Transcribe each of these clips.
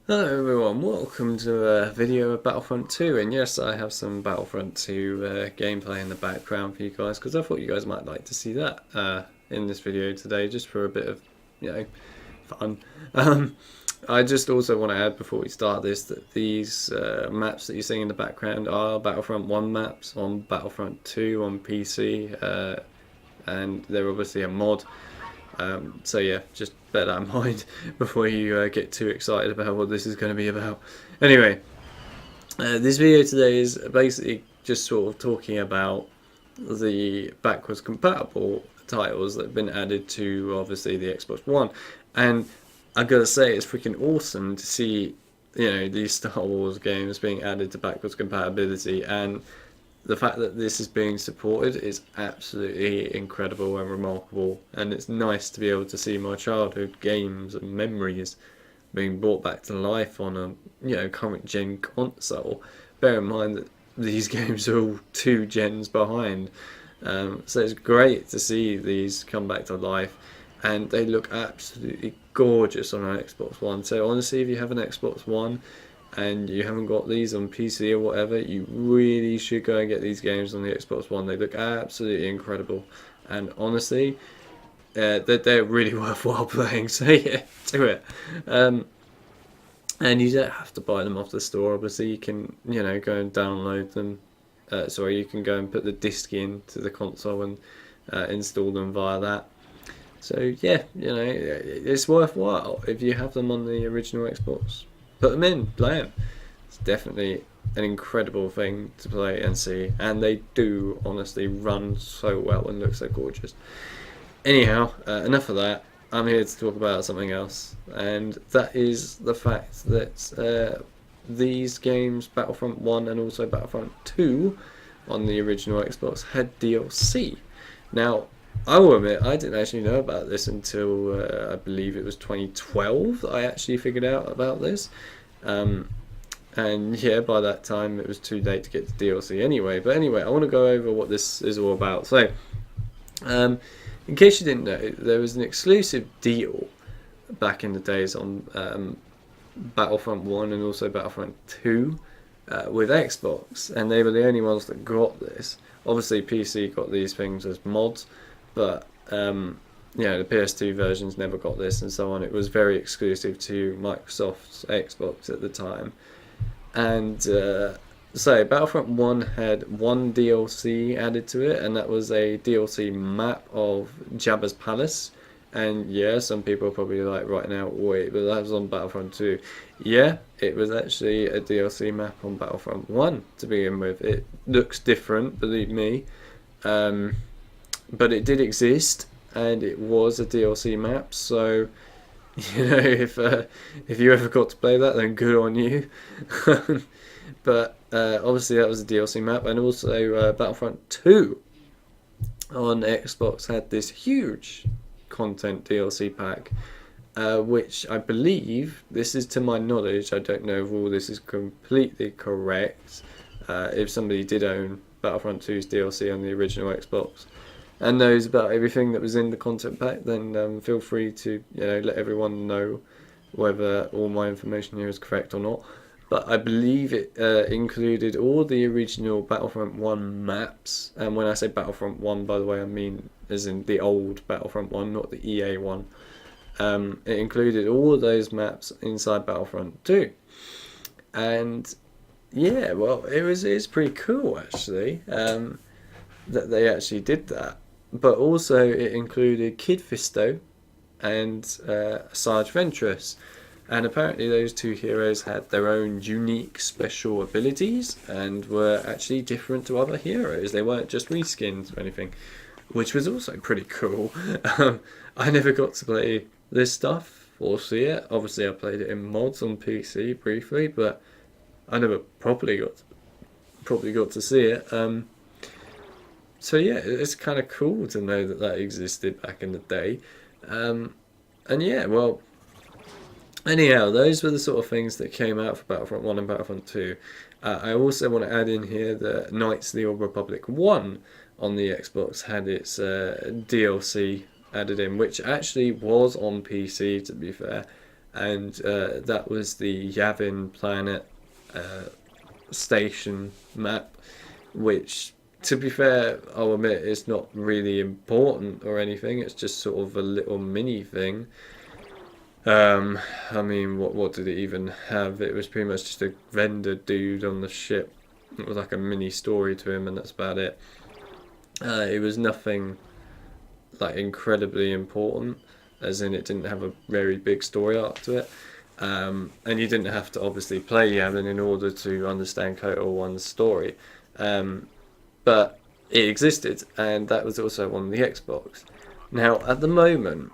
Hello everyone, welcome to a video of Battlefront 2, and yes, I have some Battlefront 2 gameplay in the background for you guys because I thought you guys might like to see that in this video today, just for a bit of, fun. I just also want to add before we start this that these maps that you're seeing in the background are Battlefront 1 maps on Battlefront 2 on PC, and they're obviously a mod. So yeah, just bear that in mind before you get too excited about what this is going to be about. Anyway, this video today is basically just sort of talking about the backwards compatible titles that have been added to obviously the Xbox One, and I gotta say it's freaking awesome to see these Star Wars games being added to backwards compatibility, and the fact that this is being supported is absolutely incredible and remarkable, and it's nice to be able to see my childhood games and memories being brought back to life on a current gen console. Bear in mind that these games are all 2 gens behind, so it's great to see these come back to life, and they look absolutely gorgeous on an Xbox One. So honestly, if you have an Xbox One and you haven't got these on PC or whatever, you really should go and get these games on the Xbox One. They look absolutely incredible, and honestly, they're really worthwhile playing. So yeah, do it. And you don't have to buy them off the store. Obviously, you can go and download them. Sorry, you can go and put the disc into the console and install them via that. So yeah, it's worthwhile if you have them on the original Xbox. Put them in, play them. It's definitely an incredible thing to play and see, and they do honestly run so well and look so gorgeous. Anyhow, enough of that. I'm here to talk about something else, and that is the fact that these games, Battlefront 1 and also Battlefront 2 on the original Xbox, had DLC. Now, I will admit, I didn't actually know about this until I believe it was 2012 that I actually figured out about this. And yeah, by that time it was too late to get the DLC anyway. But anyway, I want to go over what this is all about. So, in case you didn't know, there was an exclusive deal back in the days on Battlefront 1 and also Battlefront 2 with Xbox, and they were the only ones that got this. Obviously, PC got these things as mods, but the PS2 versions never got this, and so on. It was very exclusive to Microsoft's Xbox at the time. And so Battlefront 1 had one DLC added to it, and that was a DLC map of Jabba's Palace. And yeah, some people are probably like right now, wait, but that was on Battlefront 2. Yeah, it was actually a DLC map on Battlefront 1 to begin with. It looks different, believe me. But it did exist, and it was a DLC map. So, if you ever got to play that, then good on you. But obviously, that was a DLC map, and also Battlefront 2 on Xbox had this huge content DLC pack, which I believe, this is to my knowledge, I don't know if all this is completely correct. If somebody did own Battlefront 2's DLC on the original Xbox and knows about everything that was in the content pack, then feel free to let everyone know whether all my information here is correct or not. But I believe it included all the original Battlefront 1 maps, and when I say Battlefront 1, by the way, I mean as in the old Battlefront 1, not the EA one. It included all of those maps inside Battlefront 2, and yeah, well, it's pretty cool actually that they actually did that. But also it included Kid Fisto and Sarge Ventress, and apparently those two heroes had their own unique special abilities and were actually different to other heroes. They weren't just reskins or anything, which was also pretty cool. I never got to play this stuff or see it. Obviously I played it in mods on PC briefly, but I never properly got to see it. So yeah, it's kind of cool to know that that existed back in the day. And yeah, well, anyhow, those were the sort of things that came out for Battlefront 1 and Battlefront 2. I also want to add in here that Knights of the Old Republic 1 on the Xbox had its DLC added in, which actually was on PC, to be fair. and that was the Yavin planet station map, which, to be fair, I'll admit, it's not really important or anything. It's just sort of a little mini thing. I mean, what did it even have? It was pretty much just a vendor dude on the ship. It was like a mini story to him, and that's about it. It was nothing like incredibly important, as in it didn't have a very big story arc to it. And you didn't have to obviously play Yavin in order to understand Kotor 1's story. But it existed, and that was also on the Xbox. Now, at the moment,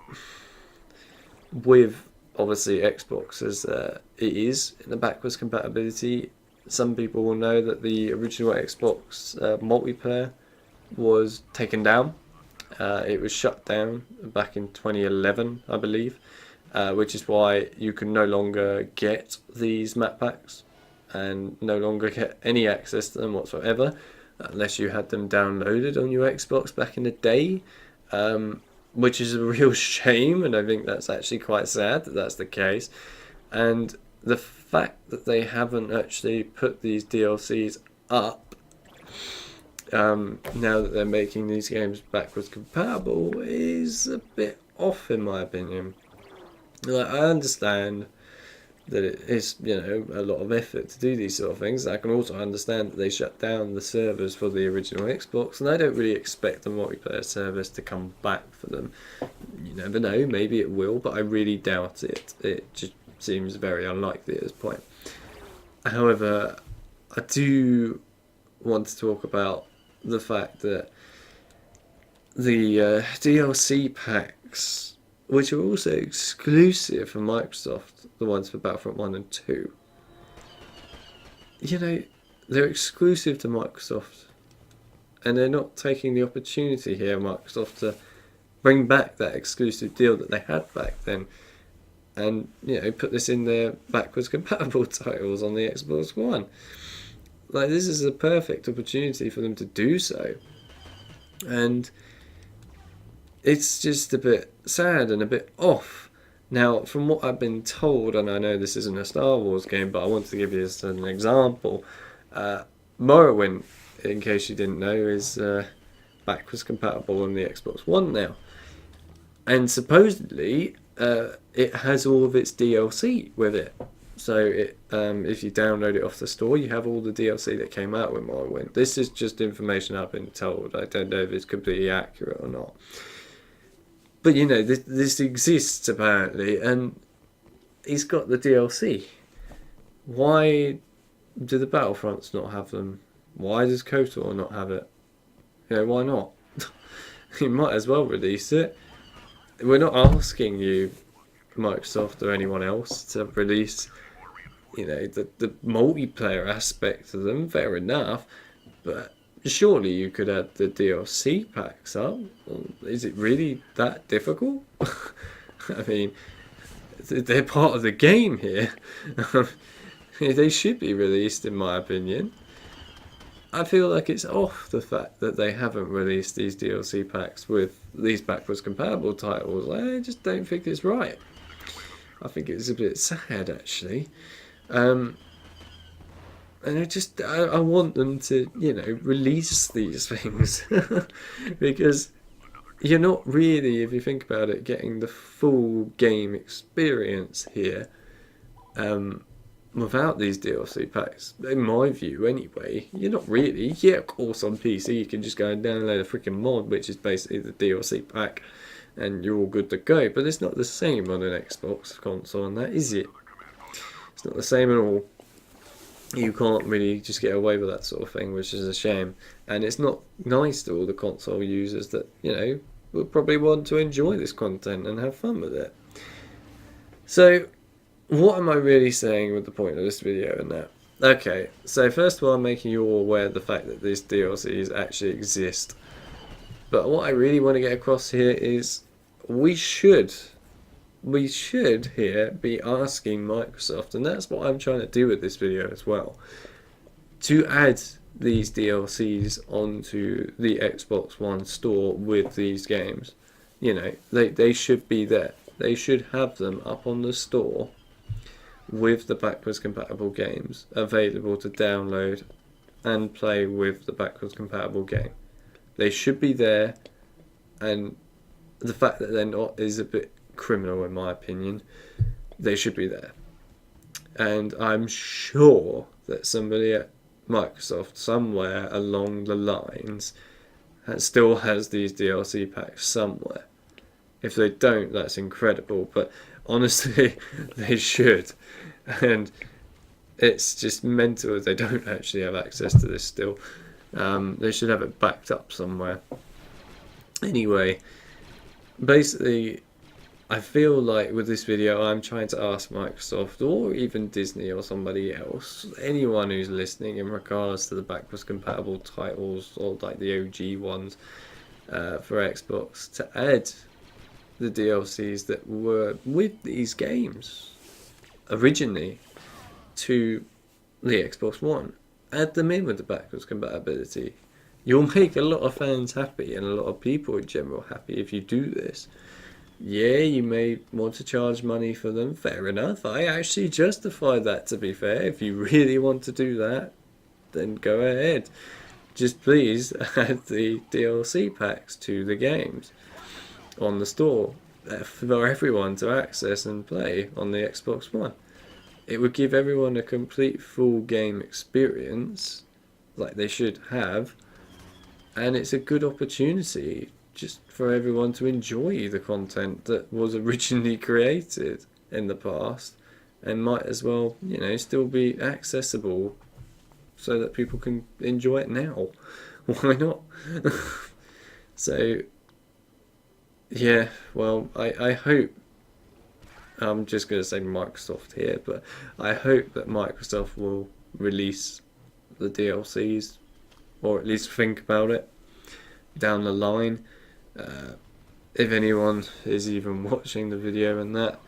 with obviously Xbox as it is in the backwards compatibility, some people will know that the original Xbox multiplayer was taken down. It was shut down back in 2011, I believe, which is why you can no longer get these map packs and no longer get any access to them whatsoever, unless you had them downloaded on your Xbox back in the day, which is a real shame, and I think that's actually quite sad that that's the case. And the fact that they haven't actually put these DLCs up now that they're making these games backwards compatible is a bit off, in my opinion. Like, I understand that it is, a lot of effort to do these sort of things. I can also understand that they shut down the servers for the original Xbox, and I don't really expect the multiplayer service to come back for them. You never know, maybe it will, but I really doubt it. It just seems very unlikely at this point. However, I do want to talk about the fact that the DLC packs, which are also exclusive for Microsoft, the ones for Battlefront 1 and 2, they're exclusive to Microsoft, and they're not taking the opportunity here, Microsoft, to bring back that exclusive deal that they had back then, and put this in their backwards compatible titles on the Xbox One. Like, this is a perfect opportunity for them to do so, and it's just a bit sad and a bit off. Now, from what I've been told, and I know this isn't a Star Wars game, but I want to give you as an example, Morrowind, in case you didn't know, is backwards compatible on the Xbox One now. And supposedly, it has all of its DLC with it. So if you download it off the store, you have all the DLC that came out with Morrowind. This is just information I've been told. I don't know if it's completely accurate or not. But this exists apparently, and he's got the DLC. Why do the Battlefronts not have them? Why does KOTOR not have it? Why not? You might as well release it. We're not asking you, Microsoft or anyone else, to release, the multiplayer aspect of them. Fair enough, but surely you could add the DLC packs up. Is it really that difficult? I mean, they're part of the game here. They should be released, in my opinion. I feel like it's off the fact that they haven't released these DLC packs with these backwards compatible titles. I just don't think it's right. I think it's a bit sad, actually. And I want them to, release these things. Because you're not really, if you think about it, getting the full game experience here without these DLC packs. In my view, anyway, you're not really. Yeah, of course, on PC you can just go and download a freaking mod, which is basically the DLC pack, and you're all good to go. But it's not the same on an Xbox console, and that is it. It's not the same at all. You can't really just get away with that sort of thing, which is a shame. And it's not nice to all the console users that, will probably want to enjoy this content and have fun with it. So, what am I really saying with the point of this video and that? Okay, so first of all, I'm making you all aware of the fact that these DLCs actually exist. But what I really want to get across here is we should here be asking Microsoft, and that's what I'm trying to do with this video as well, to add these DLCs onto the Xbox One store with these games. They should be there. they should have them up on the store with the backwards compatible games available to download and play with the backwards compatible game. They should be there, and the fact that they're not is a bit criminal in my opinion. They should be there. And I'm sure that somebody at Microsoft somewhere along the lines still has these DLC packs somewhere. If they don't, that's incredible, but honestly they should. And it's just mental if they don't actually have access to this still. They should have it backed up somewhere. Anyway, basically I feel like with this video I'm trying to ask Microsoft or even Disney or somebody else, anyone who's listening in regards to the backwards compatible titles or like the OG ones for Xbox, to add the DLCs that were with these games originally to the Xbox One. Add them in with the backwards compatibility. You'll make a lot of fans happy and a lot of people in general happy if you do this. Yeah, you may want to charge money for them, fair enough. I actually justify that, to be fair. If you really want to do that, then go ahead. Just please add the DLC packs to the games on the store for everyone to access and play on the Xbox One. It would give everyone a complete full game experience, like they should have, and it's a good opportunity just for everyone to enjoy the content that was originally created in the past and might as well, you know, still be accessible so that people can enjoy it now. Why not? So, yeah, well, I hope, I'm just going to say Microsoft here, but I hope that Microsoft will release the DLCs, or at least think about it down the line. If anyone is even watching the video and that,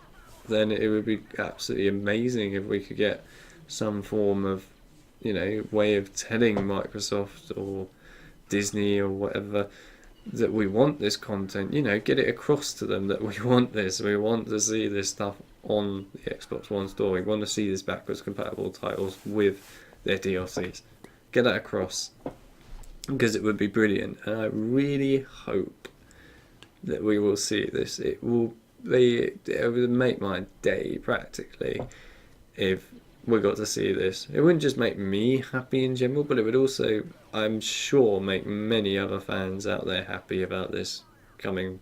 then it would be absolutely amazing if we could get some form of, you know, way of telling Microsoft or Disney or whatever that we want this content, you know, get it across to them that we want this, we want to see this stuff on the Xbox One store, we want to see this backwards compatible titles with their DLCs. Get that across, because it would be brilliant, and I really hope that we will see this. It would make my day practically if we got to see this. It wouldn't just make me happy in general, but it would also, I'm sure, make many other fans out there happy about this coming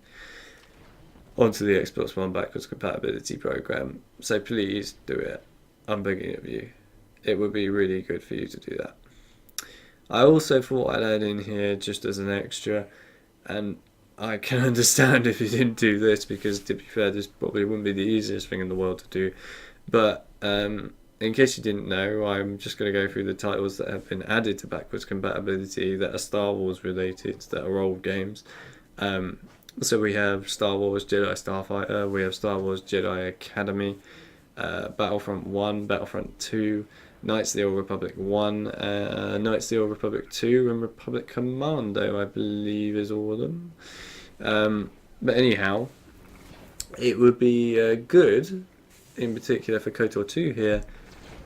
onto the Xbox One backwards compatibility program. So please do it. I'm begging of you. It would be really good for you to do that. I also thought I'd add in here just as an extra, and I can understand if you didn't do this, because to be fair, this probably wouldn't be the easiest thing in the world to do, but in case you didn't know, I'm just going to go through the titles that have been added to backwards compatibility that are Star Wars related, that are old games. So we have Star Wars Jedi Starfighter, we have Star Wars Jedi Academy, Battlefront 1, Battlefront 2, Knights of the Old Republic 1, Knights of the Old Republic 2, and Republic Commando, I believe is all of them. But anyhow, it would be good, in particular for KOTOR 2 here,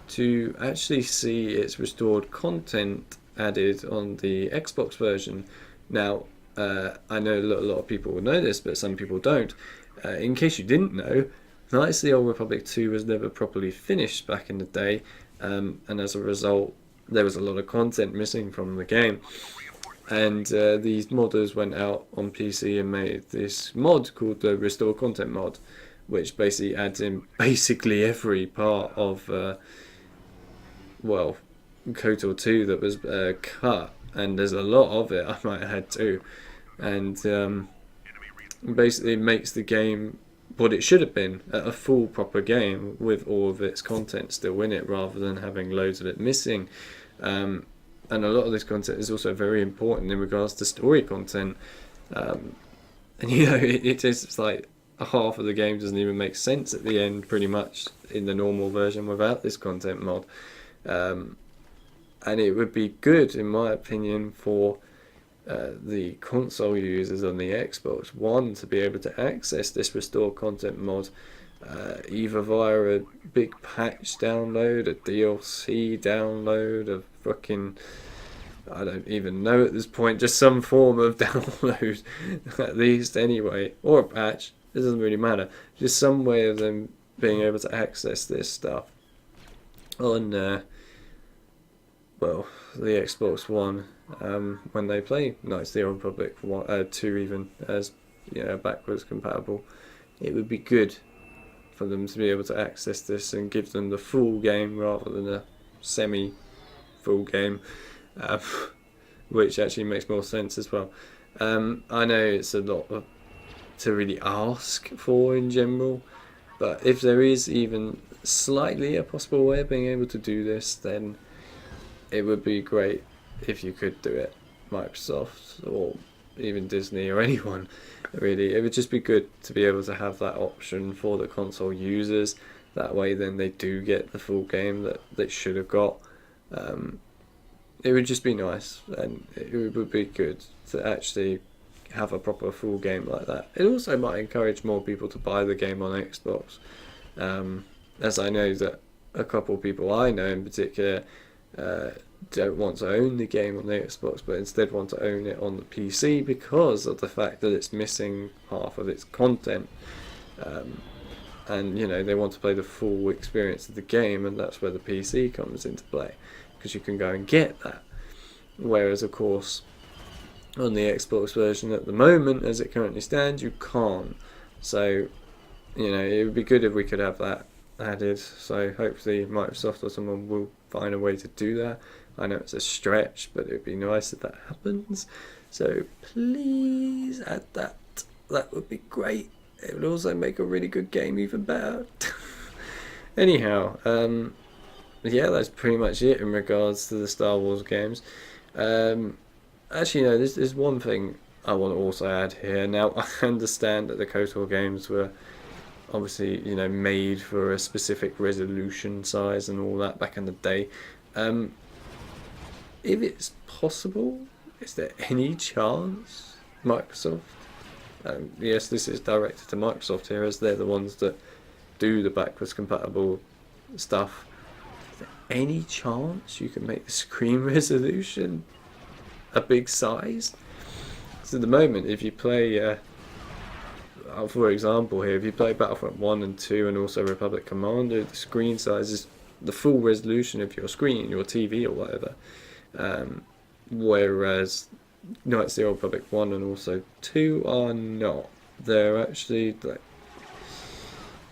to actually see its restored content added on the Xbox version. Now, I know a lot of people will know this, but some people don't. In case you didn't know, Knights of the Old Republic 2 was never properly finished back in the day, and as a result there was a lot of content missing from the game, and these modders went out on PC and made this mod called the Restore Content mod, which basically adds in basically every part of well, KOTOR 2 that was cut, and there's a lot of it, I might add too, and basically makes the game what it should have been, a full proper game with all of its content still in it, rather than having loads of it missing. And a lot of this content is also very important in regards to story content, and you know, it's like half of the game doesn't even make sense at the end pretty much in the normal version without this content mod. And it would be good, in my opinion, for the console users on the Xbox One to be able to access this restore content mod, either via a big patch download, a DLC download, a fucking, I don't even know at this point, just some form of download at least anyway, or a patch, it doesn't really matter, just some way of them being able to access this stuff on well, the Xbox One, when they play Knights of the Old Republic 2 even, as backwards compatible. It would be good for them to be able to access this and give them the full game rather than a semi-full game, which actually makes more sense as well. I know it's a lot to really ask for in general, but if there is even slightly a possible way of being able to do this, then it would be great if you could do it, Microsoft or even Disney or anyone, really. It would just be good to be able to have that option for the console users. That way then they do get the full game that they should have got. It would just be nice, and it would be good to actually have a proper full game like that. It also might encourage more people to buy the game on Xbox, as I know that a couple of people I know in particular don't want to own the game on the Xbox, but instead want to own it on the PC because of the fact that it's missing half of its content, and they want to play the full experience of the game, and that's where the PC comes into play, because you can go and get that. Whereas of course on the Xbox version at the moment, as it currently stands, you can't. So it would be good if we could have that added. So hopefully Microsoft or someone will find a way to do that. I know it's a stretch, but it would be nice if that happens. So please add that. That would be great. It would also make a really good game even better. Anyhow, yeah, that's pretty much it in regards to the Star Wars games. Actually, no, there's one thing I want to also add here. Now, I understand that the KOTOR games were obviously, made for a specific resolution size and all that back in the day. If it's possible, is there any chance Microsoft, yes, this is directed to Microsoft here, as they're the ones that do the backwards compatible stuff, is there any chance you can make the screen resolution a big size? So at the moment, if you play for example here, if you play Battlefront 1 and 2 and also Republic Commando, the screen size is the full resolution of your screen, your TV or whatever. Whereas Knights of the Old Republic 1 and also 2 are not. They're actually like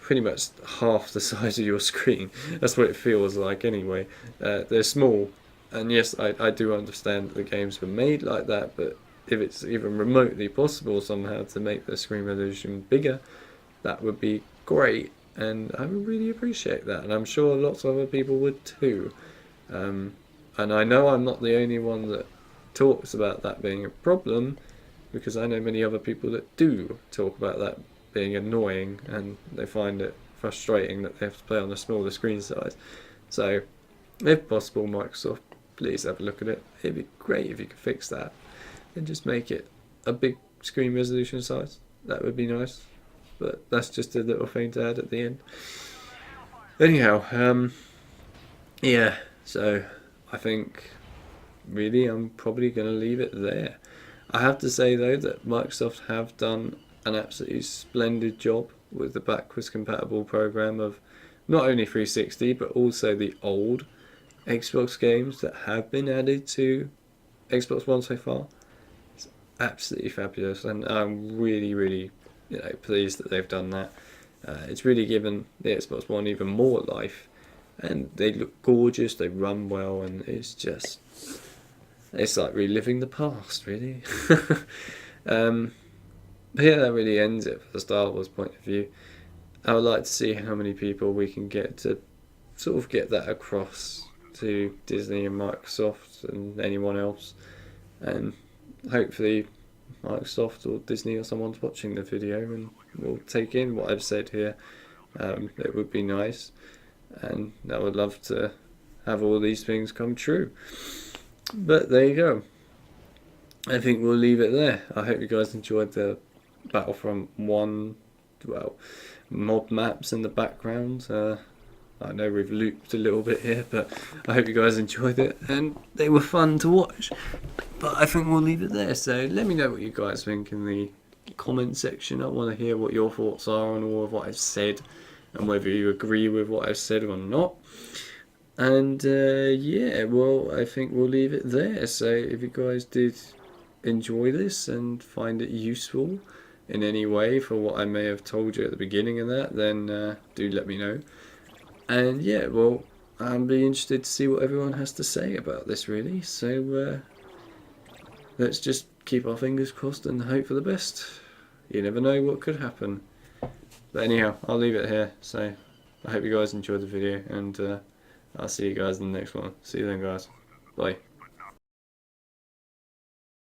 pretty much half the size of your screen. That's what it feels like anyway. They're small, and yes, I do understand that the games were made like that, but if it's even remotely possible somehow to make the screen resolution bigger, that would be great, and I would really appreciate that, and I'm sure lots of other people would too. And I know I'm not the only one that talks about that being a problem, because I know many other people that do talk about that being annoying, and they find it frustrating that they have to play on a smaller screen size. So if possible, Microsoft, please have a look at it. It'd be great if you could fix that and just make it a big screen resolution size. That would be nice, but that's just a little thing to add at the end. Anyhow, yeah, so I think really I'm probably going to leave it there. I have to say though that Microsoft have done an absolutely splendid job with the backwards compatible program of not only 360 but also the old Xbox games that have been added to Xbox One so far. It's absolutely fabulous, and I'm really pleased that they've done that. It's really given the Xbox One even more life, and they look gorgeous, they run well, and it's like reliving the past, really. But yeah, that really ends it for the Star Wars point of view. I would like to see how many people we can get to sort of get that across to Disney and Microsoft and anyone else, and hopefully Microsoft or Disney or someone's watching the video and will take in what I've said here. It would be nice, and I would love to have all these things come true. But there you go. I think we'll leave it there. I hope you guys enjoyed the Battlefront 1, well, mod maps in the background. I know we've looped a little bit here, but I hope you guys enjoyed it and they were fun to watch. But I think we'll leave it there. So let me know what you guys think in the comment section. I want to hear what your thoughts are on all of what I've said and whether you agree with what I've said or not. And yeah, well, I think we'll leave it there. So if you guys did enjoy this and find it useful in any way for what I may have told you at the beginning of that, then do let me know. And yeah, well, I'll be interested to see what everyone has to say about this, really. So let's just keep our fingers crossed and hope for the best. You never know what could happen. But anyhow, I'll leave it here. So I hope you guys enjoyed the video, and I'll see you guys in the next one. See you then, guys. Bye.